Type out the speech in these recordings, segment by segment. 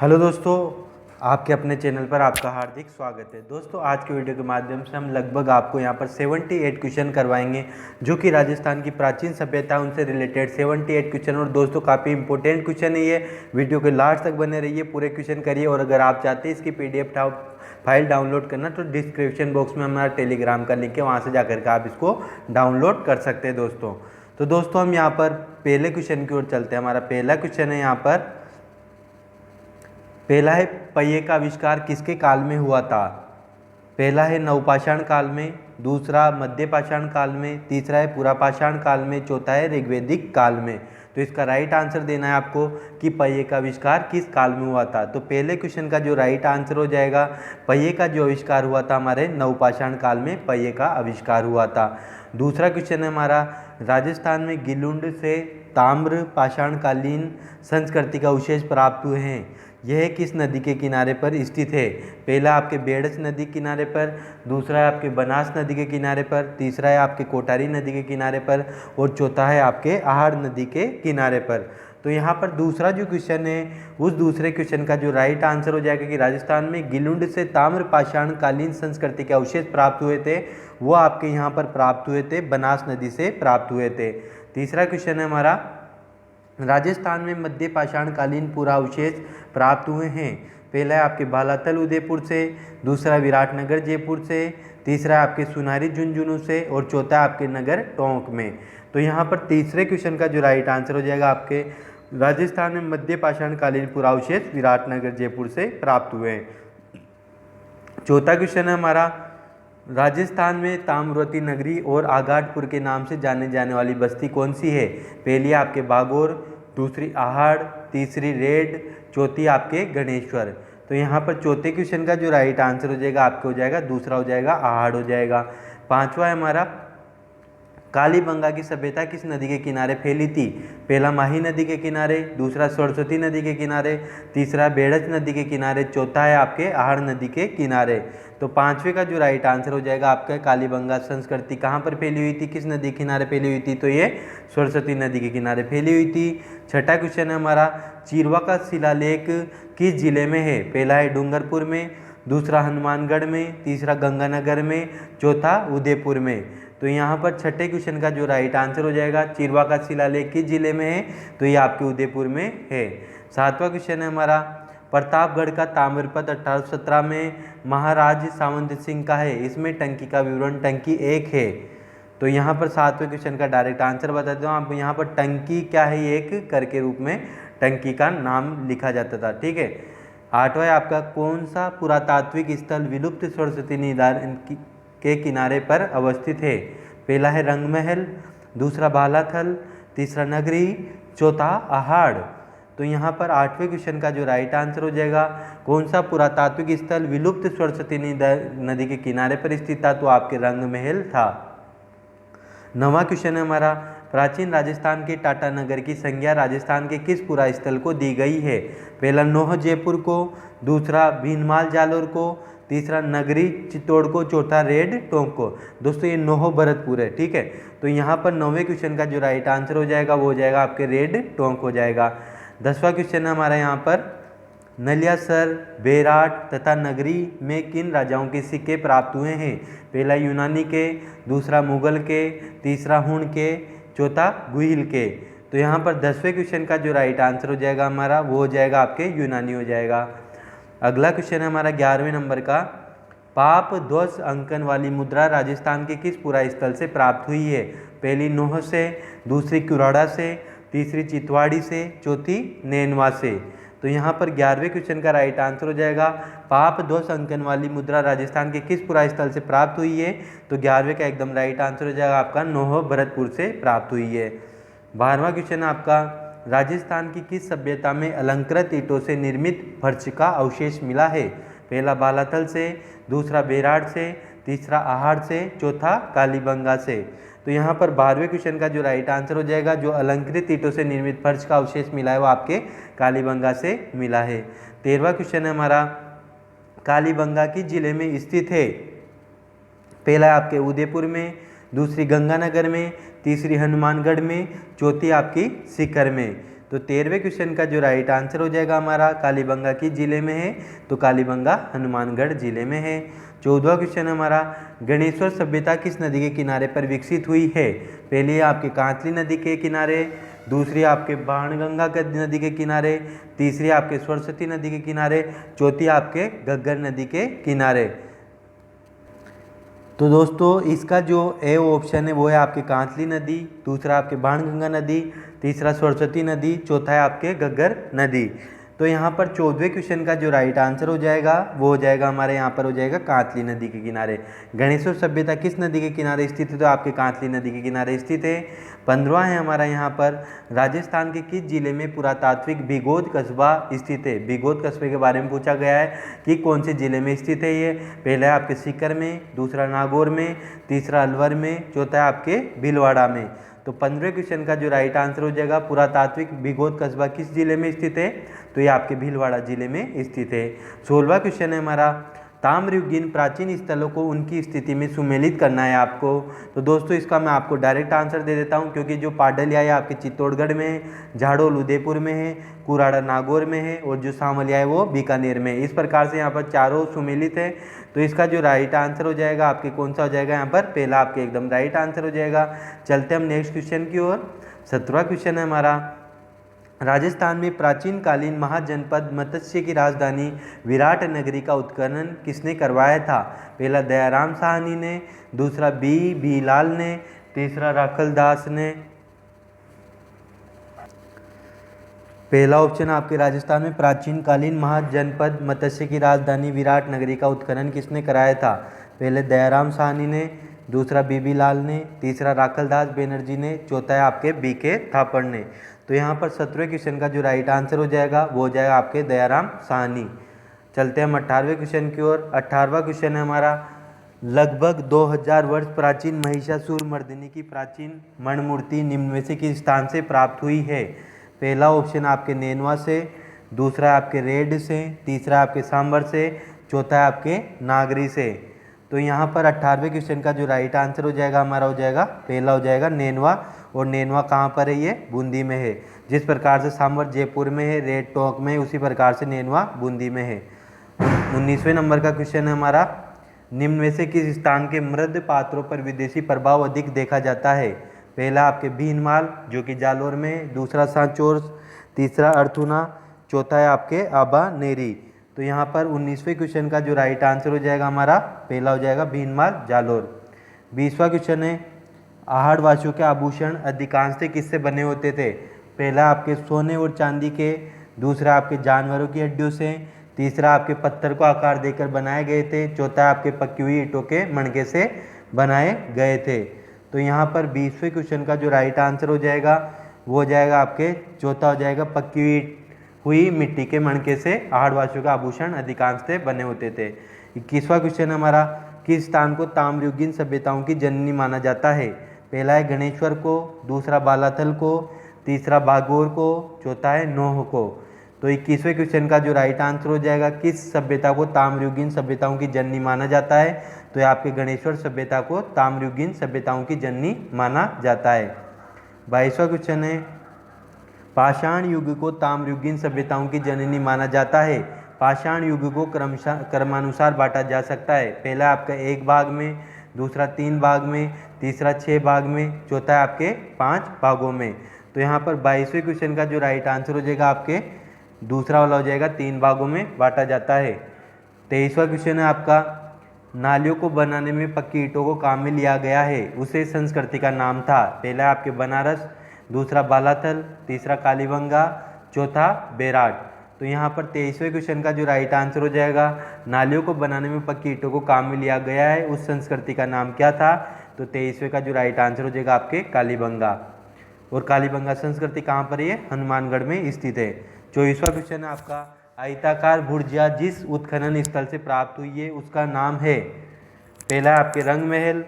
Hello दोस्तों, आपके अपने चैनल पर आपका हार्दिक स्वागत है। दोस्तों, आज के वीडियो के माध्यम से हम लगभग आपको यहाँ पर 78 क्वेश्चन करवाएंगे जो कि राजस्थान की प्राचीन सभ्यता उनसे रिलेटेड 78 क्वेश्चन। और दोस्तों, काफ़ी इंपॉर्टेंट क्वेश्चन है ये। वीडियो के लास्ट तक बने रहिए, पूरे क्वेश्चन करिए। और अगर आप चाहते हैं इसकी PDF फाइल डाउनलोड करना तो डिस्क्रिप्शन बॉक्स में हमारा टेलीग्राम का लिंक है, वहाँ से जाकर के आप इसको डाउनलोड कर सकते हैं दोस्तों। तो दोस्तों, हम यहाँ पर पहले क्वेश्चन की ओर चलते हैं। हमारा पहला क्वेश्चन है यहाँ पर, पहला है पहिए का आविष्कार किसके काल में हुआ था। पहला है नवपाषाण काल में, दूसरा मध्य पाषाण काल में, तीसरा है पुरापाषाण काल में, चौथा है ऋग्वैदिक काल में। तो इसका राइट आंसर देना है आपको कि पहिए का आविष्कार किस काल में हुआ था। तो पहले क्वेश्चन का जो राइट आंसर हो जाएगा, पहिए का जो आविष्कार हुआ था हमारे नवपाषाण काल में पहिए का आविष्कार हुआ था। दूसरा क्वेश्चन है हमारा, राजस्थान में गिलुंड से ताम्र पाषाणकालीन संस्कृति का अवशेष प्राप्त हुए हैं। यह किस नदी के किनारे पर स्थित है। पहला आपके बेड़स नदी के किनारे पर, दूसरा है आपके बनास नदी के किनारे पर, तीसरा है आपके कोटारी नदी के किनारे पर, और चौथा है आपके आहड़ नदी के किनारे पर। तो यहाँ पर दूसरा जो क्वेश्चन है, उस दूसरे क्वेश्चन का जो राइट आंसर हो जाएगा कि राजस्थान में गिलुंड से ताम्र पाषाणकालीन संस्कृति के अवशेष प्राप्त हुए थे, वो आपके यहाँ पर प्राप्त हुए थे, बनास नदी से प्राप्त हुए थे। तीसरा क्वेश्चन है हमारा, राजस्थान में मध्य पाषाणकालीन पुरावशेष प्राप्त हुए हैं। पहला है आपके बालातल उदयपुर से, दूसरा विराटनगर जयपुर से, तीसरा है आपके सुनारी झुंझुनू से, और चौथा है आपके नगर टोंक में। तो यहाँ पर तीसरे क्वेश्चन का जो राइट आंसर हो जाएगा आपके, राजस्थान में मध्य पाषाणकालीन पुरावशेष विराटनगर जयपुर से प्राप्त हुए हैं। चौथा क्वेश्चन है हमारा, राजस्थान में ताम्रवती नगरी और आगाटपुर के नाम से जाने जाने वाली बस्ती कौन सी है। पहली आपके बागोर, दूसरी आहड़, तीसरी रेड, चौथी आपके गणेश्वर। तो यहाँ पर चौथे क्वेश्चन का जो राइट आंसर हो जाएगा आपके हो जाएगा, दूसरा हो जाएगा आहड़ हो जाएगा। पांचवा है हमारा, कालीबंगा की सभ्यता किस नदी के किनारे फैली थी। पहला माही नदी के किनारे, दूसरा सरस्वती नदी के किनारे, तीसरा बेड़च नदी के किनारे, चौथा है आपके आहड़ नदी के किनारे। तो पांचवे का जो राइट आंसर हो जाएगा आपका, कालीबंगा संस्कृति कहाँ पर फैली हुई थी, किस नदी के किनारे फैली हुई थी, तो ये सरस्वती नदी के किनारे फैली हुई थी। छठा क्वेश्चन है हमारा, चिरवा का शिलालेख किस जिले में है। पहला है डूंगरपुर में, दूसरा हनुमानगढ़ में, तीसरा गंगानगर में, चौथा उदयपुर में। तो यहाँ पर छठे क्वेश्चन का जो राइट आंसर हो जाएगा, चिरवा का शिलालेख किस जिले में है, तो ये आपके उदयपुर में है। सातवां क्वेश्चन है हमारा, प्रतापगढ़ का ताम्रपत्र 1817 में महाराज सावंत सिंह का है। इसमें टंकी का विवरण टंकी 1 है। तो यहाँ पर सातवें क्वेश्चन का डायरेक्ट आंसर बता देता हूँ आप। यहाँ पर टंकी क्या है, एक कर के रूप में टंकी का नाम लिखा जाता था, ठीक है। आठवां है आपका, कौन सा पुरातात्विक स्थल विलुप्त सरस्वती नदी के किनारे पर अवस्थित है। पहला है रंगमहल, दूसरा बालाथल, तीसरा नगरी, चौथा आहड़। तो यहाँ पर आठवें क्वेश्चन का जो राइट आंसर हो जाएगा, कौन सा पुरातात्विक स्थल विलुप्त सरस्वती नदी के किनारे पर स्थित था, तो आपके रंगमहल था। नवा क्वेश्चन है हमारा, प्राचीन राजस्थान के टाटा नगर की संज्ञा राजस्थान के किस पुरा स्थल को दी गई है। पहला नोह जयपुर को, दूसरा भीनमाल जालोर को, तीसरा नगरी चित्तौड़ को, चौथा रेड टोंक को। दोस्तों, ये नोह भरतपुर है, ठीक है। तो यहाँ पर नौवें क्वेश्चन का जो राइट आंसर हो जाएगा वो हो जाएगा आपके रेड टोंक हो जाएगा। 10वां क्वेश्चन है हमारा यहाँ पर, नलियासर, बेराट तथा नगरी में किन राजाओं के सिक्के प्राप्त हुए हैं। पहला यूनानी के, दूसरा मुगल के, तीसरा हुण के, चौथा गुहिल के। तो यहाँ पर 10वें क्वेश्चन का जो राइट आंसर हो जाएगा हमारा वो हो जाएगा आपके यूनानी हो जाएगा। अगला क्वेश्चन है हमारा 11वें नंबर का, पाप ध्वज अंकन वाली मुद्रा राजस्थान के किस पुरा स्थल से प्राप्त हुई है। पहली नोह से, दूसरी कुराड़ा से, तीसरी चितवाड़ी से, चौथी नैनवा से। तो यहाँ पर 11वें क्वेश्चन का राइट आंसर हो जाएगा, पाप ध्वज अंकन वाली मुद्रा राजस्थान के किस पुरा स्थल से प्राप्त हुई है। तो 11वें का एकदम राइट आंसर हो जाएगा आपका नोह भरतपुर से प्राप्त हुई है। 12वां क्वेश्चन आपका, राजस्थान की किस सभ्यता में अलंकृत ईंटों से निर्मित फर्श का अवशेष मिला है। पहला बालाथल से, दूसरा बेराट से, तीसरा आहड़ से, चौथा कालीबंगा से। तो यहाँ पर 12वें क्वेश्चन का जो राइट आंसर हो जाएगा, जो अलंकृत ईंटों से निर्मित फर्श का अवशेष मिला है वो आपके कालीबंगा से मिला है। 13वां क्वेश्चन है हमारा, कालीबंगा किस जिले में स्थित है। पहला आपके उदयपुर में, दूसरी गंगानगर में, तीसरी हनुमानगढ़ में, चौथी आपकी सीकर में। तो 13वें क्वेश्चन का जो राइट आंसर हो जाएगा हमारा कालीबंगा किस जिले में है, तो कालीबंगा हनुमानगढ़ जिले में है। 14वां क्वेश्चन हमारा गणेश्वर सभ्यता किस नदी के किनारे पर विकसित हुई है, पहली आपके कांतली नदी के किनारे, दूसरी आपके बाणगंगा नदी के किनारे, तीसरी आपके सरस्वती नदी के किनारे, चौथी आपके घग्गर नदी के किनारे। तो दोस्तों इसका जो ए ऑप्शन है वो है आपके कांतली नदी, दूसरा आपके बाणगंगा नदी, तीसरा सरस्वती नदी, चौथा है आपके घग्गर नदी। तो यहाँ पर 14वें क्वेश्चन का जो राइट आंसर हो जाएगा वो हो जाएगा हमारे यहाँ पर हो जाएगा कांतली नदी के किनारे। गणेश्वर सभ्यता किस नदी के किनारे स्थित है, तो आपके कांतली नदी के किनारे स्थित है। 15वां है हमारा यहाँ पर राजस्थान के किस जिले में पुरातात्विक भिगोद कस्बा स्थित है। भिगोद कस्बे के बारे में पूछा गया है कि कौन से जिले में स्थित है ये, पहला है आपके सीकर में, दूसरा नागौर में, तीसरा अलवर में, चौथा है आपके भीलवाड़ा में। तो 15वें क्वेश्चन का जो राइट आंसर हो जाएगा पुरातात्विक भिगोद कस्बा किस जिले में स्थित है, तो ये आपके भीलवाड़ा जिले में स्थित है। 16वां क्वेश्चन है हमारा ताम्रयुगीन प्राचीन स्थलों को उनकी स्थिति में सुमेलित करना है आपको। तो दोस्तों इसका मैं आपको डायरेक्ट आंसर दे देता हूं, क्योंकि जो पाडलिया है आपके चित्तौड़गढ़ में है, झाड़ोल उदयपुर में है, कुराड़ा नागौर में है और जो सामलिया है वो बीकानेर में। इस प्रकार से यहाँ पर चारों सुमेलित है। तो इसका जो राइट आंसर हो जाएगा आपके कौन सा हो जाएगा, यहाँ पर पहला आपके एकदम राइट आंसर हो जाएगा। चलते हम नेक्स्ट क्वेश्चन की ओर। 17वां क्वेश्चन है हमारा राजस्थान में प्राचीन कालीन महाजनपद मत्स्य की राजधानी विराट नगरी का उत्खनन किसने करवाया था, पहला दयाराम साहनी ने, दूसरा बी लाल ने, तीसरा राखल दास ने। पहला ऑप्शन आपके राजस्थान में प्राचीन कालीन महाजनपद मत्स्य की राजधानी विराट नगरी का उत्खनन किसने कराया था, पहले दयाराम साहनी ने, दूसरा बी लाल ने, तीसरा राखल दास बनर्जी ने, चौथा है आपके BK थापड़ ने। तो यहाँ पर 17वें क्वेश्चन का जो राइट आंसर हो जाएगा वो हो जाएगा आपके दयाराम साहनी। चलते हैं हम 18वें क्वेश्चन की ओर। 18वां क्वेश्चन है हमारा लगभग 2000 वर्ष प्राचीन महिषासुर मर्दिनी की प्राचीन मणिमूर्ति निम्न में से किस स्थान से प्राप्त हुई है, पहला ऑप्शन आपके नैनवा से, दूसरा आपके रेड से, तीसरा आपके सांबर से, चौथा है आपके नागरी से। तो यहाँ पर 18वें क्वेश्चन का जो राइट आंसर हो जाएगा हमारा हो जाएगा पहला हो जाएगा नैनवा, और नैनवा कहाँ पर है, ये बूंदी में है। जिस प्रकार से सांबर जयपुर में है, रेड टोंक में है, उसी प्रकार से नैनवा बूंदी में है। 19वें नंबर का क्वेश्चन है हमारा निम्न में से किस स्थान के मृद पात्रों पर विदेशी प्रभाव अधिक देखा जाता है, पहला आपके भीनमाल जो कि जालोर में, दूसरा सांचौर, तीसरा अर्थुना, चौथा है आपके आबा नेरी। तो यहाँ पर 19वें क्वेश्चन का जो राइट आंसर हो जाएगा हमारा पहला हो जाएगा भीनमाल जालोर। 20वां क्वेश्चन है आहड़वासियों के आभूषण अधिकांशतः किससे बने होते थे, पहला आपके सोने और चांदी के, दूसरा आपके जानवरों की हड्डियों से, तीसरा आपके पत्थर को आकार देकर बनाए गए थे, चौथा आपके पकी हुई ईंटों के मणके से बनाए गए थे। तो यहाँ पर 20वें क्वेश्चन का जो राइट आंसर हो जाएगा वो हो जाएगा आपके चौथा हो जाएगा पकी हुई मिट्टी के मणके से आहड़वासियों का आभूषण अधिकांशतः बने होते थे। 21वां क्वेश्चन हमारा किस स्थान को ताम्रयुगीन सभ्यताओं की जननी माना जाता है, पहला है गणेश्वर को, दूसरा बालाथल को, तीसरा बागोर को, चौथा है नोह को। तो 21वें क्वेश्चन का जो राइट आंसर हो जाएगा किस सभ्यता को ताम्रयुगीन सभ्यताओं की जननी माना जाता है, तो ये आपके गणेश्वर सभ्यता को ताम्रयुगीन सभ्यताओं की जननी माना जाता है। 22वां क्वेश्चन है पाषाण युग को ताम्रयुगीन सभ्यताओं की जननी माना जाता है। पाषाण युग को क्रमानुसार बांटा जा सकता है, पहला आपका 1 भाग में, दूसरा 3 भाग में, तीसरा 6 भाग में, चौथा है आपके 5 भागों में। तो यहाँ पर 22वें क्वेश्चन का जो राइट आंसर हो जाएगा आपके दूसरा वाला हो जाएगा 3 भागों में बांटा जाता है। 23वां क्वेश्चन है आपका नालियों को बनाने में पक्की ईंटों को काम में लिया गया है, उसे संस्कृति का नाम था, पहला आपके बनारस, दूसरा बालाथल, तीसरा कालीबंगा, चौथा बेराट। तो यहाँ पर 23वें क्वेश्चन का जो राइट आंसर हो जाएगा नालियों को बनाने में पक्की ईंटों को काम में लिया गया है, उस संस्कृति का नाम क्या था, तो 23वें का जो राइट आंसर हो जाएगा आपके कालीबंगा। और कालीबंगा संस्कृति कहाँ पर है, हनुमानगढ़ में स्थित है। 24वां क्वेश्चन है आपका आयताकार भुर्जिया जिस उत्खनन स्थल से प्राप्त हुई है उसका नाम है, पहला आपके रंग महल,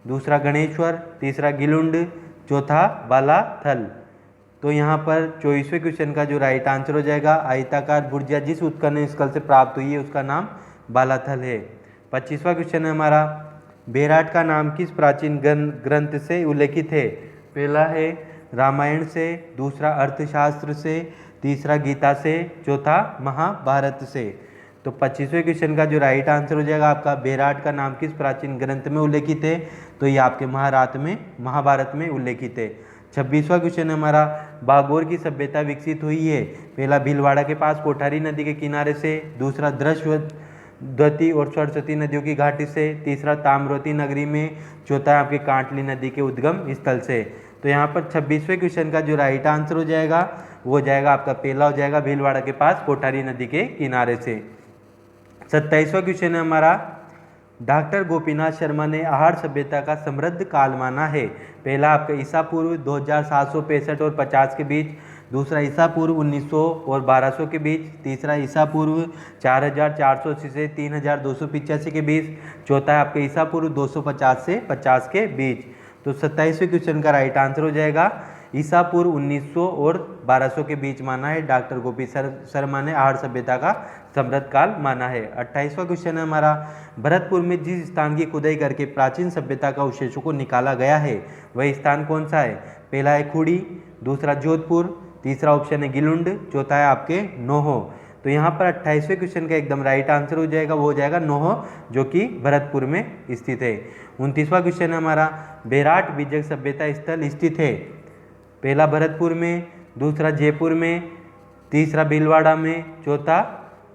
दूसरा गणेश्वर, तीसरा गिलुंड, चौथा बालाथल। तो यहाँ पर 24वें क्वेश्चन का जो राइट आंसर हो जाएगा आयताकार भुर्जिया जिस उत्खनन स्थल से प्राप्त हुई है उसका नाम बालाथल है। 25वां क्वेश्चन है हमारा बेराट का नाम किस प्राचीन ग्रंथ से उल्लेखित है, पहला है रामायण से, दूसरा अर्थशास्त्र से, तीसरा गीता से, चौथा महाभारत से। तो 25वें क्वेश्चन का जो राइट आंसर हो जाएगा आपका, बेराट का नाम किस प्राचीन ग्रंथ में उल्लेखित है? तो ये आपके महाभारत में उल्लेखित है। 26वां क्वेश्चन हमारा, बागोर की सभ्यता विकसित हुई है? पहला भीलवाड़ा के पास कोठारी नदी के किनारे से, दूसरा द्रश्वद्वती और सरस्वती नदियों की घाटी से, तीसरा ताम्रवती नगरी में, चौथा है आपके कांटली नदी के उद्गम स्थल से। तो यहाँ पर 26वें क्वेश्चन का जो राइट आंसर हो जाएगा वो हो जाएगा आपका पहला हो जाएगा, भीलवाड़ा के पास कोठारी नदी के किनारे से। 27वां क्वेश्चन है हमारा, डॉक्टर गोपीनाथ शर्मा ने आहार सभ्यता का समृद्ध काल माना है? पहला आपका ईसा पूर्व 2765 और 50 के बीच, दूसरा ईसा पूर्व 1900 और 1200 के बीच, तीसरा ईसा पूर्व 4480 से 3285 के बीच, चौथा है आपका ईसा पूर्व 250 से 50 के बीच। तो 27वें क्वेश्चन का राइट आंसर हो जाएगा ईसा पूर्व 1900 और 1200 के बीच माना है। डॉक्टर गोपी शर्मा ने आहार सभ्यता का समृद्ध काल माना है। 28वां क्वेश्चन है हमारा, भरतपुर में जिस स्थान की खुदाई करके प्राचीन सभ्यता का अवशेषों को निकाला गया है वह स्थान कौन सा है? पहला है खुड़ी, दूसरा जोधपुर, तीसरा ऑप्शन है गिलुंड, चौथा है आपके नोहो। तो यहाँ पर 28वें क्वेश्चन का एकदम राइट आंसर हो जाएगा, वो हो जाएगा नोहो, जो कि भरतपुर में स्थित है। 29वां क्वेश्चन है हमारा, बेराट बीजक सभ्यता स्थल स्थित है? पहला भरतपुर में, दूसरा जयपुर में, तीसरा भीलवाड़ा में, चौथा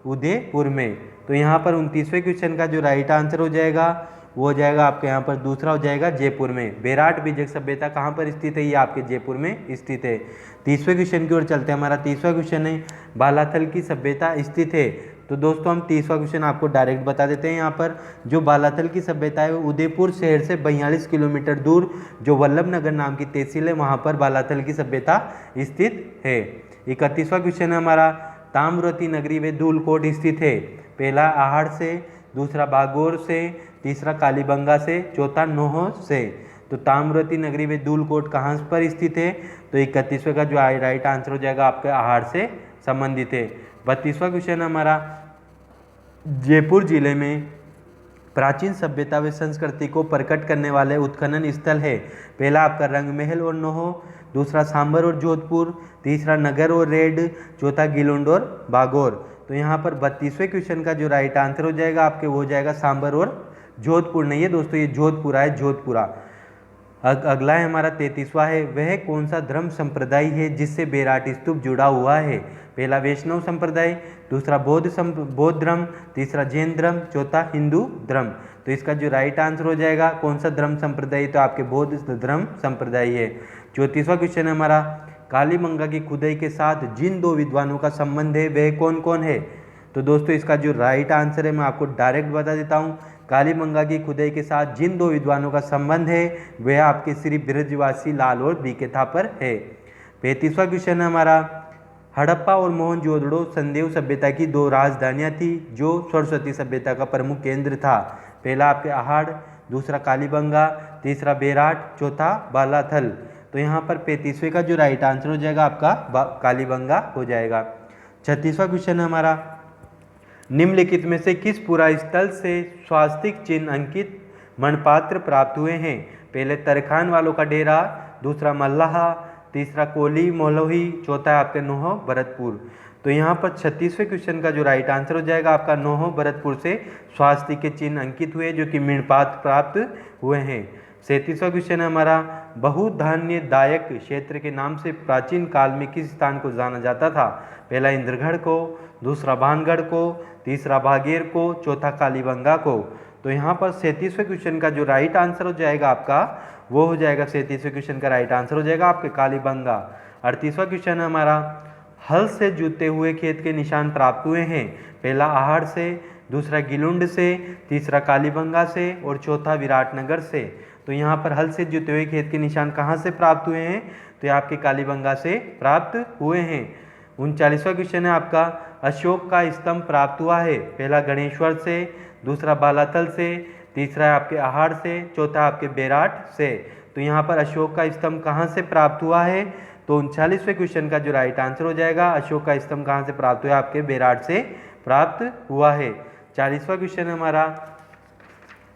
उदयपुर में। तो यहाँ पर 29वें क्वेश्चन का जो राइट आंसर हो जाएगा वो हो जाएगा आपके यहाँ पर दूसरा हो जाएगा जयपुर में। बेराट बीजक सभ्यता कहाँ पर स्थित है? ये आपके जयपुर में स्थित है। 30वें क्वेश्चन की ओर चलते हैं। हमारा 30वां क्वेश्चन है, बालाथल की सभ्यता स्थित है? तो दोस्तों हम 30वां क्वेश्चन आपको डायरेक्ट बता देते हैं। यहाँ पर जो बालाथल की सभ्यता है वो उदयपुर शहर से 42 किलोमीटर दूर जो वल्लभनगर नाम की तहसील है वहाँ पर बालाथल की सभ्यता स्थित है। 31वां क्वेश्चन है हमारा, ताम्रवती नगरी व धूलकोट स्थित है? पहला आहाड़ से, दूसरा बागोर से, तीसरा कालीबंगा से, चौथा नोहो से। तो ताम्रवती नगरी व धूलकोट कहाँ पर स्थित है? तो 31वें का जो राइट आंसर हो जाएगा आपका आहाड़ से संबंधित है। 32वां क्वेश्चन हमारा, जयपुर जिले में प्राचीन सभ्यता व संस्कृति को प्रकट करने वाले उत्खनन स्थल है? पहला आपका रंग महल और नोहो, दूसरा सांबर और जोधपुर, तीसरा नगर और रेड, चौथा गिलुंड और बागोर। तो यहाँ पर 32वें क्वेश्चन का जो राइट आंसर हो जाएगा आपके वो हो जाएगा सांबर और जोधपुर नहीं है दोस्तों, ये जोधपुरा है, जोधपुरा। अगला है हमारा 33वां है, वह कौन सा धर्म संप्रदाय है जिससे बेराट स्तूप जुड़ा हुआ है? पहला वैष्णव संप्रदाय, दूसरा बौद्ध धर्म, तीसरा जैन धर्म, चौथा हिंदू धर्म। तो इसका जो राइट आंसर हो जाएगा कौन सा धर्म संप्रदाय? तो आपके बौद्ध धर्म संप्रदाय है। 34वां क्वेश्चन है हमारा, कालीबंगा की खुदाई के साथ जिन दो विद्वानों का संबंध है वह कौन कौन है? तो दोस्तों इसका जो राइट आंसर है मैं आपको डायरेक्ट बता देता हूँ। कालीबंगा की खुदाई के साथ जिन दो विद्वानों का संबंध है वह आपके श्री ब्रजवासी लाल और बीके थापर है। 35वां क्वेश्चन है हमारा, हड़प्पा और मोहनजोदड़ो संदेव सभ्यता की दो राजधानियां थी जो सरस्वती सभ्यता का प्रमुख केंद्र था? पहला आपके आहाड़, दूसरा कालीबंगा, तीसरा बेराट, चौथा बालाथल। तो यहाँ पर 35वें का जो राइट आंसर हो जाएगा आपका कालीबंगा हो जाएगा। 36वां क्वेश्चन है हमारा, निम्नलिखित में से किस पुरा स्थल से स्वास्तिक चिन्ह अंकित मणपात्र प्राप्त हुए हैं? पहले तरखान वालों का डेरा, दूसरा मल्लाहा, तीसरा कोली मोलोही, चौथा है आपके नोहो भरतपुर। तो यहाँ पर 36वें क्वेश्चन का जो राइट आंसर हो जाएगा आपका नोहो भरतपुर से स्वास्तिक के चिन्ह अंकित हुए जो कि मणिपात्र प्राप्त हुए हैं। 37वां क्वेश्चन है हमारा, बहुधान्यदायक क्षेत्र के नाम से प्राचीन काल में किस स्थान को जाना जाता था? पहला इंद्रगढ़ को, दूसरा भानगढ़ को, तीसरा भागेर को, चौथा कालीबंगा को। तो यहाँ पर 37वें क्वेश्चन का जो राइट आंसर हो जाएगा आपका वो हो जाएगा 37वें क्वेश्चन का राइट आंसर हो जाएगा आपके कालीबंगा। 38वां क्वेश्चन है हमारा, हल से जुते हुए खेत के निशान प्राप्त हुए हैं? पहला आहाड़ से, दूसरा गिलुंड से, तीसरा कालीबंगा से और चौथा विराटनगर से। तो यहाँ पर हल से जुते हुए खेत के निशान कहाँ से प्राप्त हुए हैं? तो ये आपके कालीबंगा से प्राप्त हुए हैं। 39वां क्वेश्चन है आपका, अशोक का स्तंभ प्राप्त हुआ है? पहला गणेश्वर से, दूसरा बालाथल से, तीसरा है आपके आहाड़ से, चौथा आपके बेराट से। तो यहाँ पर अशोक का स्तंभ कहाँ से प्राप्त हुआ है? तो 39वें क्वेश्चन का जो राइट आंसर हो जाएगा अशोक का स्तंभ कहाँ से प्राप्त हुआ? आपके बेराट से प्राप्त हुआ है। 40वां क्वेश्चन हमारा,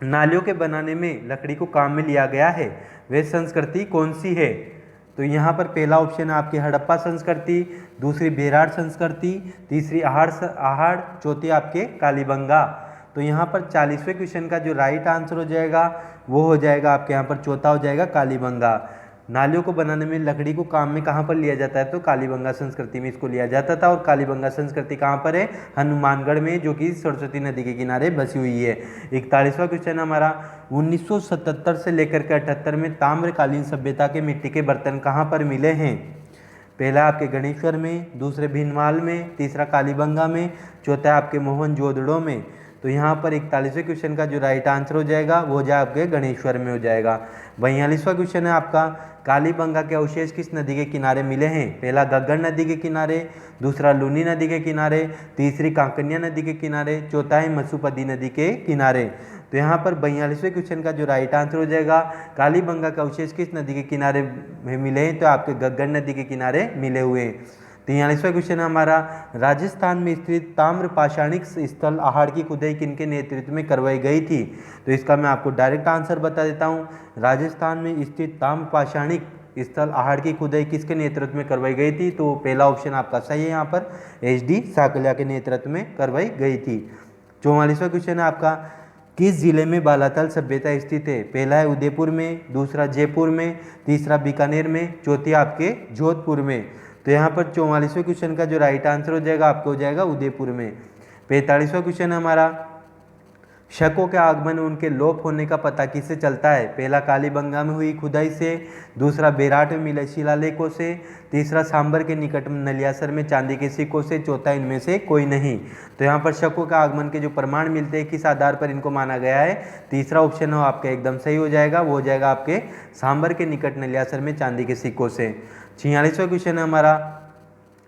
नालियों के बनाने में लकड़ी को काम में लिया गया है वह संस्कृति कौन सी है? तो यहाँ पर पहला ऑप्शन है आपकी हड़प्पा संस्कृति, दूसरी बेरार संस्कृति, तीसरी आहड़, चौथी आपके कालीबंगा। तो यहाँ पर 40वें क्वेश्चन का जो राइट आंसर हो जाएगा वो हो जाएगा आपके यहाँ पर चौथा हो जाएगा कालीबंगा। नालियों को बनाने में लकड़ी को काम में कहाँ पर लिया जाता है, तो कालीबंगा संस्कृति में इसको लिया जाता था। और कालीबंगा संस्कृति कहाँ पर है, हनुमानगढ़ में, जो कि सरस्वती नदी के किनारे बसी हुई है। 41वां क्वेश्चन हमारा 1977 से लेकर के 78 में ताम्रकालीन सभ्यता के मिट्टी के बर्तन कहाँ पर मिले हैं। पहला आपके गणेश्वर में, दूसरे भीनमाल में, तीसरा कालीबंगा में, चौथा आपके मोहनजोदड़ो में। तो यहाँ पर 41वें क्वेश्चन का जो राइट आंसर हो जाएगा वो जाए आपके गणेश्वर में हो जाएगा। 42वां क्वेश्चन है आपका कालीबंगा के अवशेष किस नदी के किनारे मिले हैं। पहला घग्गर नदी के किनारे, दूसरा लूनी नदी के किनारे, तीसरी कांकन्या नदी के किनारे, चौथा है मसूपदी नदी के किनारे। तो यहाँ पर 42वें क्वेश्चन का जो राइट आंसर हो जाएगा कालीबंगा का अवशेष किस नदी के किनारे मिले हैं, तो आपके घग्गर नदी के किनारे मिले हुए हैं। 43वां क्वेश्चन हमारा राजस्थान में स्थित ताम्र पाषाणिक स्थल आहड़ की खुदाई किनके नेतृत्व में करवाई गई थी। तो इसका मैं आपको डायरेक्ट आंसर बता देता हूँ। राजस्थान में स्थित ताम्र पाषाणिक स्थल आहड़ की खुदाई किसके नेतृत्व में करवाई गई थी, तो पहला ऑप्शन आपका सही है, यहाँ पर HD साकलिया के नेतृत्व में करवाई गई थी। 44वां क्वेश्चन है आपका किस जिले में बालातल सभ्यता स्थित है। पहला है उदयपुर में, दूसरा जयपुर में, तीसरा बीकानेर में, चौथी आपके जोधपुर में। तो यहाँ पर 44वें क्वेश्चन का जो राइट आंसर हो जाएगा आपको हो जाएगा उदयपुर में। 45वां क्वेश्चन हमारा शकों के आगमन उनके लोप होने का पता किससे चलता है। पहला कालीबंगा में हुई खुदाई से, दूसरा बेराट में मिले शिलालेखों से, तीसरा सांबर के निकट नलियासर में चांदी के सिक्कों से, चौथा इनमें से कोई नहीं। तो यहाँ पर शकों के आगमन के जो प्रमाण मिलते हैं किस आधार पर इनको माना गया है, तीसरा ऑप्शन हो आपका एकदम सही हो जाएगा, वो हो जाएगा आपके सांबर के निकट नलियासर में चांदी के सिक्कों से। 46वां क्वेश्चन है हमारा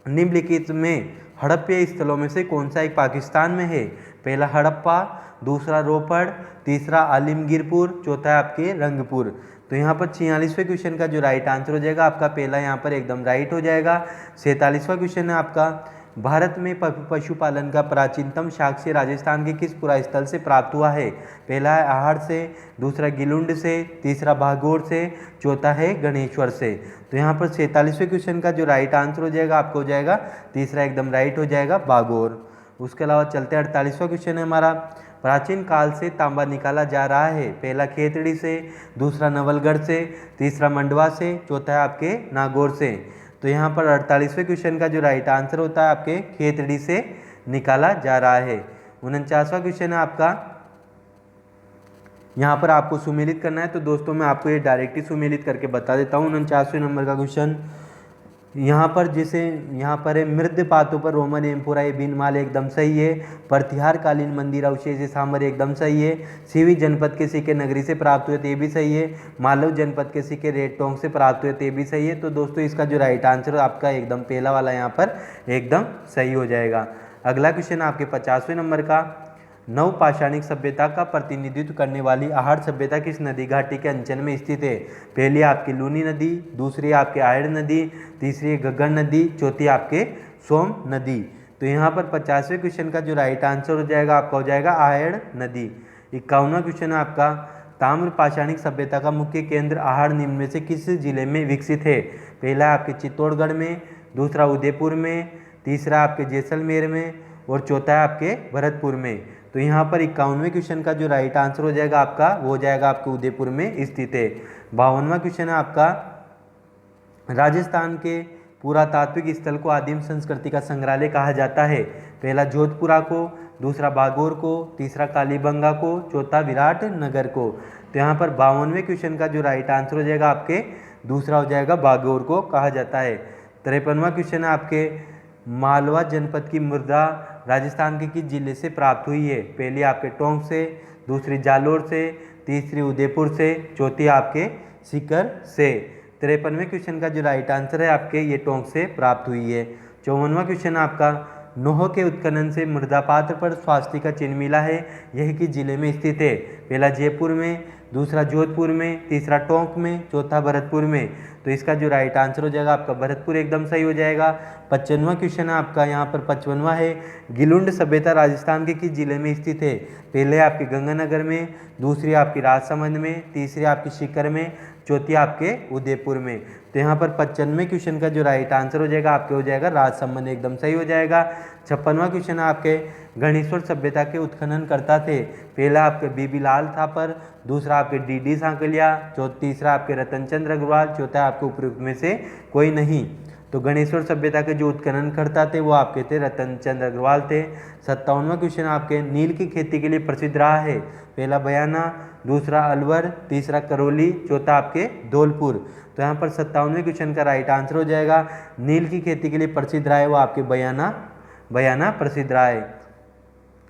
निम्नलिखित में हड़प्पीय स्थलों में से कौन सा एक पाकिस्तान में है। पहला हड़प्पा, दूसरा रोपड़, तीसरा आलिमगीरपुर, चौथा है आपके रंगपुर। तो यहाँ पर 46वें क्वेश्चन का जो राइट आंसर हो जाएगा आपका पहला यहाँ पर एकदम राइट हो जाएगा। 47वां क्वेश्चन है आपका भारत में पशुपालन का प्राचीनतम साक्ष्य राजस्थान के किस पुरा स्थल से प्राप्त हुआ है। पहला है आहड़ से, दूसरा गिलुंड से, तीसरा भागोर से, चौथा है गणेश्वर से। तो यहाँ पर 47वें क्वेश्चन का जो राइट आंसर हो जाएगा आपको हो जाएगा तीसरा एकदम राइट हो जाएगा भागोर। उसके अलावा चलते 48वां क्वेश्चन है हमारा प्राचीन काल से तांबा निकाला जा रहा है। पहला खेतड़ी से, दूसरा नवलगढ़ से, तीसरा मंडवा से, चौथा है आपके नागौर से। तो यहाँ पर 48वें क्वेश्चन का जो राइट आंसर होता है आपके खेतड़ी से निकाला जा रहा है। 49वां क्वेश्चन है आपका यहाँ पर आपको सुमेलित करना है। तो दोस्तों मैं आपको ये डायरेक्ट ही सुमेलित करके बता देता हूँ। 49वें नंबर का क्वेश्चन यहाँ पर जैसे यहाँ पर है मृद पातों पर रोमन एम्फोरा बीनमाल एकदम सही है। प्रतिहार कालीन मंदिर अवशेष सांबर एकदम सही है। सीवी जनपद के सिक्के नगरी से प्राप्त हुए थे, ये भी सही है। मालव जनपद के सिक्के रेड टोंग से प्राप्त हुए थे, ये भी सही है। तो दोस्तों इसका जो राइट आंसर आपका एकदम पहला वाला यहाँ पर एकदम सही हो जाएगा। अगला क्वेश्चन आपके 50वें नंबर का नवपाषाणिक सभ्यता का प्रतिनिधित्व करने वाली आहड़ सभ्यता किस नदी घाटी के अंचल में स्थित है। पहली आपकी लूनी नदी, दूसरी आपकी आहड़ नदी, तीसरी घग्गर नदी, चौथी आपके सोम नदी। तो यहाँ पर 50वें क्वेश्चन का जो राइट आंसर हो जाएगा आपका हो जाएगा आहड़ नदी। 51वां क्वेश्चन है आपका ताम्र पाषाणिक सभ्यता का मुख्य केंद्र आहड़ निम्न में से किस जिले में विकसित है। पहला आपके चित्तौड़गढ़ में, दूसरा उदयपुर में, तीसरा आपके जैसलमेर में और चौथा है आपके भरतपुर में। तो यहाँ पर 51वें क्वेश्चन का जो राइट आंसर हो जाएगा आपका वो हो जाएगा आपके उदयपुर में स्थित है। 52वां क्वेश्चन है आपका राजस्थान के पुरातात्विक स्थल को आदिम संस्कृति का संग्रहालय कहा जाता है। पहला जोधपुरा को, दूसरा बागोर को, तीसरा कालीबंगा को, चौथा विराट नगर को। तो यहाँ पर 52वें क्वेश्चन का जो राइट आंसर हो जाएगा आपके दूसरा हो जाएगा बागोर को कहा जाता है। 53वां क्वेश्चन है आपके मालवा जनपद की मृदा राजस्थान के किस जिले से प्राप्त हुई है। पहली आपके टोंक से, दूसरी जालोर से, तीसरी उदयपुर से, चौथी आपके सीकर से। 53वें क्वेश्चन का जो राइट आंसर है आपके ये टोंक से प्राप्त हुई है। 54वां क्वेश्चन आपका नोह के उत्खनन से मृदा पात्र पर स्वास्तिक का चिन्ह मिला है, यह किस जिले में स्थित है। पहला जयपुर में, दूसरा जोधपुर में, तीसरा टोंक में, चौथा भरतपुर में। तो इसका जो राइट आंसर हो जाएगा आपका भरतपुर एकदम सही हो जाएगा। 55वां क्वेश्चन है आपका यहाँ पर 55वां है गिलुंड सभ्यता राजस्थान के किस जिले में स्थित है। पहले आपके गंगानगर में, दूसरी आपकी राजसमंद में, तीसरी आपकी सीकर में, चौथी आपके उदयपुर में। तो यहाँ पर 95वें क्वेश्चन का जो राइट आंसर हो जाएगा आपके हो जाएगा राजसमंद, एकदम सही हो जाएगा। 56वां क्वेश्चन आपके गणेश्वर सभ्यता के उत्खनन करता थे। पहला आपके बीबी लाल थापर, दूसरा आपके डी सांकलिया, तीसरा आपके रतनचंद्र अग्रवाल, चौथा आपके उपयुक्त में से कोई नहीं। तो गणेश्वर सभ्यता के जो उत्खनन करता थे वो आपके थे रतनचंद्र अग्रवाल थे। 57वां क्वेश्चन आपके नील की खेती के लिए प्रसिद्ध रहा है। पहला बयाना, दूसरा अलवर, तीसरा करौली, चौथा आपके धौलपुर। तो यहाँ पर 57वें क्वेश्चन का राइट आंसर हो जाएगा नील की खेती के लिए प्रसिद्ध रहा है वो आपके बयाना प्रसिद्ध रहा है।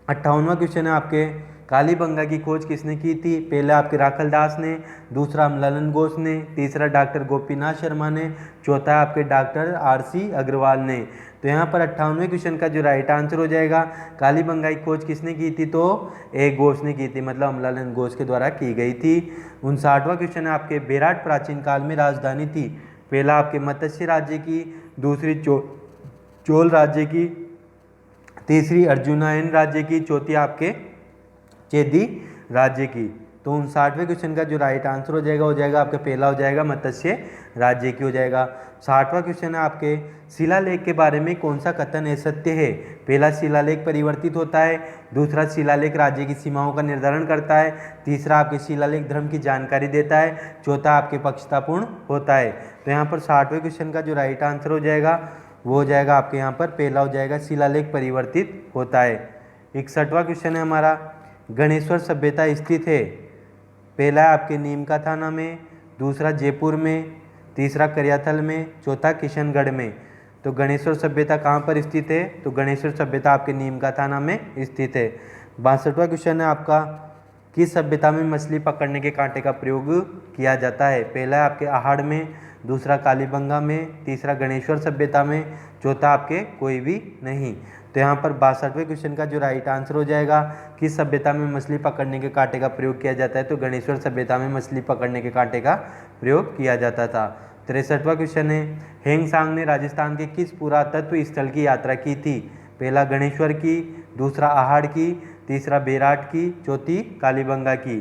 58वां क्वेश्चन है आपके कालीबंगा की खोज किसने की थी। पहला आपके राखल दास ने, दूसरा अमलालन घोष ने, तीसरा डॉक्टर गोपीनाथ शर्मा ने, चौथा आपके डॉक्टर RC अग्रवाल ने। तो यहाँ पर 58वें क्वेश्चन का जो राइट आंसर हो जाएगा कालीबंगा की खोज किसने की थी, तो एक घोष ने की थी, मतलब अमलालन घोष के द्वारा की गई थी। 59वां क्वेश्चन है आपके बेराट प्राचीन काल में राजधानी थी। पहला आपके मत्स्य राज्य की, दूसरी चोल राज्य की, तीसरी अर्जुनायन राज्य की, चौथी आपके चेदी राज्य की। तो 59वें क्वेश्चन का जो राइट आंसर हो जाएगा आपका पहला हो जाएगा मत्स्य राज्य की हो जाएगा। 60वां क्वेश्चन है आपके शिलालेख के बारे में कौन सा कथन असत्य है। पहला शिलालेख परिवर्तित होता है, दूसरा शिलालेख राज्य की सीमाओं का निर्धारण करता है, तीसरा आपके शिलालेख धर्म की जानकारी देता है, चौथा आपके पक्षतापूर्ण होता है। तो यहाँ पर 60वें क्वेश्चन का जो राइट आंसर हो जाएगा वो हो जाएगा आपके यहाँ पर पहला हो जाएगा शिलालेख परिवर्तित होता है। 61वां क्वेश्चन है हमारा गणेश्वर सभ्यता स्थित है। पहला है आपके नीम का थाना में, दूसरा जयपुर में, तीसरा करियाथल में, चौथा किशनगढ़ में। तो गणेश्वर सभ्यता कहाँ पर स्थित है, तो गणेश्वर सभ्यता आपके नीम का थाना में स्थित है। 62वां क्वेश्चन है आपका किस सभ्यता में मछली पकड़ने के कांटे का प्रयोग किया जाता है। पहला है आपके आहड़ में, दूसरा कालीबंगा में, तीसरा गणेश्वर सभ्यता में, चौथा आपके कोई भी नहीं। तो यहाँ पर 62वें क्वेश्चन का जो राइट आंसर हो जाएगा किस सभ्यता में मछली पकड़ने के कांटे का प्रयोग किया जाता है, तो गणेश्वर सभ्यता में मछली पकड़ने के कांटे का प्रयोग किया जाता था। 63वां क्वेश्चन है हेंगसांग ने राजस्थान के किस पुरातत्व स्थल की यात्रा की थी। पहला गणेश्वर की, दूसरा आहड़ की, तीसरा बेराट की, चौथी कालीबंगा की।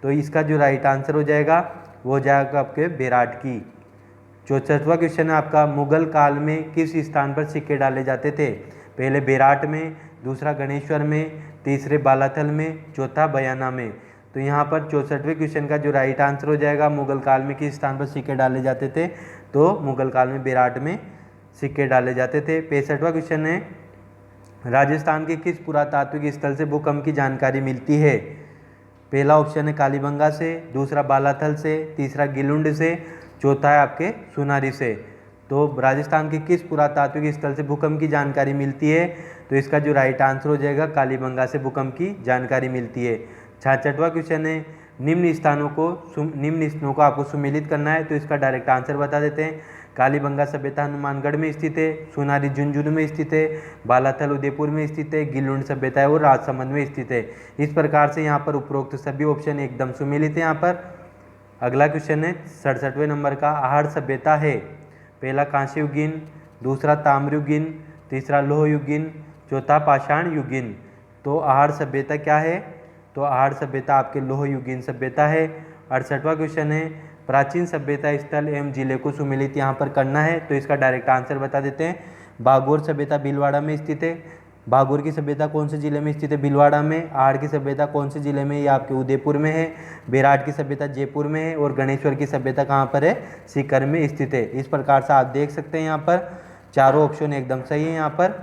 तो इसका जो राइट आंसर हो जाएगा वो हो जाएगा आपके बेराट की। 64वां क्वेश्चन है आपका मुगल काल में किस स्थान पर सिक्के डाले जाते थे। पहले बेराट में, दूसरा गणेश्वर में, तीसरे बालाथल में, चौथा बयाना में। तो यहाँ पर 64वें क्वेश्चन का जो राइट आंसर हो जाएगा मुगल काल में किस स्थान पर सिक्के डाले जाते थे, तो मुगल काल में बेराट में सिक्के डाले जाते थे। 65वां क्वेश्चन है राजस्थान के किस पुरातात्विक स्थल से भूकंप की जानकारी मिलती है। पहला ऑप्शन है कालीबंगा से, दूसरा बालाथल से, तीसरा गिलुंड से, चौथा है आपके सुनारी से। तो राजस्थान के किस पुरातात्विक स्थल से भूकंप की जानकारी मिलती है, तो इसका जो राइट आंसर हो जाएगा कालीबंगा से भूकंप की जानकारी मिलती है। 66वां क्वेश्चन है निम्न स्थानों को आपको सुमेलित करना है, तो इसका डायरेक्ट आंसर बता देते हैं। कालीबंगा सभ्यता हनुमानगढ़ में स्थित है, सुनारी झुंझुनू में स्थित है, बालाथल उदयपुर में स्थित है, गिलुंड सभ्यता है वो राजसमंद में स्थित है। इस प्रकार से यहाँ पर उपरोक्त सभी ऑप्शन एकदम सुमेलित है। यहाँ पर अगला क्वेश्चन है 67वें नंबर का आहड़ सभ्यता है। पहला कांस्य युगीन, दूसरा ताम्र युगीन, तीसरा लोह युगीन, चौथा पाषाण युगीन। तो आहड़ सभ्यता क्या है, तो आहड़ सभ्यता आपके लोह युगीन सभ्यता है। 68वां क्वेश्चन है प्राचीन सभ्यता स्थल एवं जिले को सुमेलित यहाँ पर करना है, तो इसका डायरेक्ट आंसर बता देते हैं। बागोर सभ्यता भीलवाड़ा में स्थित है। बागोर की सभ्यता कौन से जिले में स्थित है, भीलवाड़ा में। आहड़ की सभ्यता कौन से जिले में, ये आपके उदयपुर में है। बेराट की सभ्यता जयपुर में है और गणेश्वर की सभ्यता कहाँ पर है, सीकर में स्थित है। इस प्रकार से आप देख सकते हैं यहाँ पर चारों ऑप्शन एकदम सही है। यहाँ पर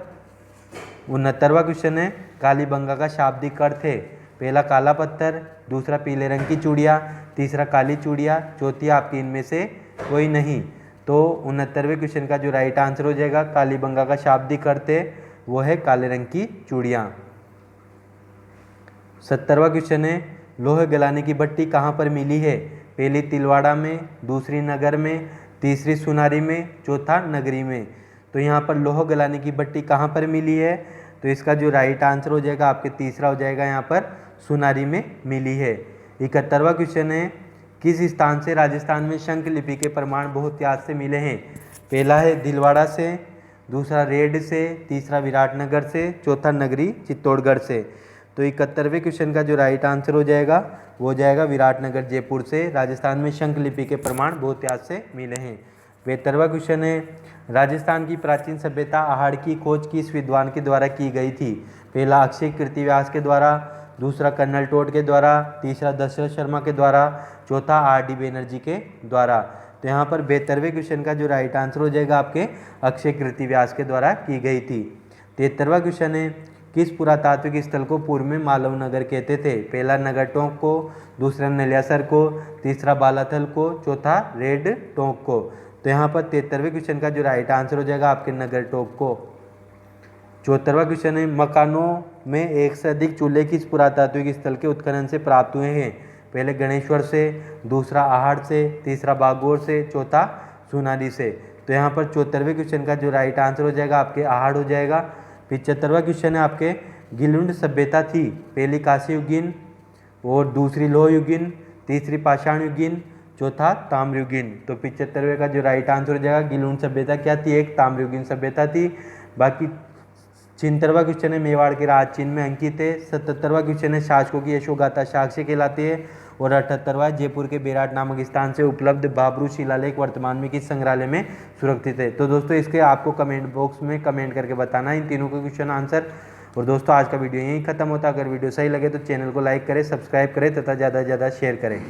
69वां क्वेश्चन है कालीबंगा का शाब्दिक अर्थ है। पहला काला पत्थर, दूसरा पीले रंग की चूड़िया, तीसरा काली चूड़िया, चौथी आपकी इनमें से कोई नहीं। तो 69वें क्वेश्चन का जो राइट आंसर हो जाएगा कालीबंगा का शाब्दिक अर्थ है वो है काले रंग की चूड़ियाँ। 70वां क्वेश्चन है लोहे गलाने की भट्टी कहाँ पर मिली है। पहली तिलवाड़ा में, दूसरी नगर में, तीसरी सुनारी में, चौथा नगरी में। तो यहाँ पर लोह गलाने की भट्टी कहाँ पर मिली है, तो इसका जो राइट आंसर हो जाएगा आपके तीसरा हो जाएगा यहाँ पर सुनारी में मिली है। 71वां क्वेश्चन है किस स्थान से राजस्थान में शंख लिपि के प्रमाण बहुत याद से मिले हैं। पहला है दिलवाड़ा से, दूसरा रेड से, तीसरा विराटनगर से, चौथा नगरी चित्तौड़गढ़ से। तो 71वें क्वेश्चन का जो राइट आंसर हो जाएगा वो हो जाएगा विराटनगर जयपुर से राजस्थान में शंख लिपि के प्रमाण बहुतायत से मिले हैं। 72वां क्वेश्चन है, राजस्थान की प्राचीन सभ्यता आहड़ की खोज किस विद्वान के द्वारा की गई थी? पहला अक्षय कीर्तिव्यास के द्वारा, दूसरा कर्नल टोड के द्वारा, तीसरा दशरथ शर्मा के द्वारा, चौथा आर.डी. बैनर्जी के द्वारा। तो यहाँ पर 72वें क्वेश्चन का जो राइट आंसर हो जाएगा आपके अक्षय कीर्तिव्यास के द्वारा की गई थी। 73वां क्वेश्चन है, किस पुरातात्विक स्थल को पूर्व में मालव नगर कहते थे? पहला नगर टोंक को, दूसरा नलियासर को, तीसरा बालाथल को, चौथा रेड टोंक को। तो यहाँ पर 73वें क्वेश्चन का जो राइट आंसर हो जाएगा आपके नगर टोंक को। 74वां क्वेश्चन है, मकानों में एक से अधिक चूल्हे किस पुरातात्विक स्थल के उत्खनन से प्राप्त हुए हैं? पहले गणेश्वर से, दूसरा आहड़ से, तीसरा बागौर से, चौथा सोनाली से। तो यहाँ पर 74वें क्वेश्चन का जो राइट आंसर हो जाएगा आपके आहड़ हो जाएगा। 75वां क्वेश्चन है आपके, गिलुंड सभ्यता थी पहली कांस्य युगीन और दूसरी लोह युगीन, तीसरी पाषाण युगीन, चौथा ताम्र युगीन। तो 75वें का जो राइट आंसर हो जाएगा गिलुंड सभ्यता क्या थी? एक ताम्र युगीन सभ्यता थी। बाकी 76वां क्वेश्चन है, मेवाड़ के राज चिन्ह में अंकित है। 77वां क्वेश्चन है, शासकों की यशोगाथा साक्ष्य कहलाती है। और 78वां, जयपुर के बेराट नामक स्थान से उपलब्ध बाबरू शिलालेख वर्तमान में किस संग्रहालय में सुरक्षित है? तो दोस्तों इसके आपको कमेंट बॉक्स में कमेंट करके बताना इन तीनों के क्वेश्चन आंसर। और दोस्तों आज का वीडियो यहीं खत्म होता है। अगर वीडियो सही लगे तो चैनल को लाइक करें, सब्सक्राइब करें तथा ज़्यादा से ज़्यादा शेयर करें।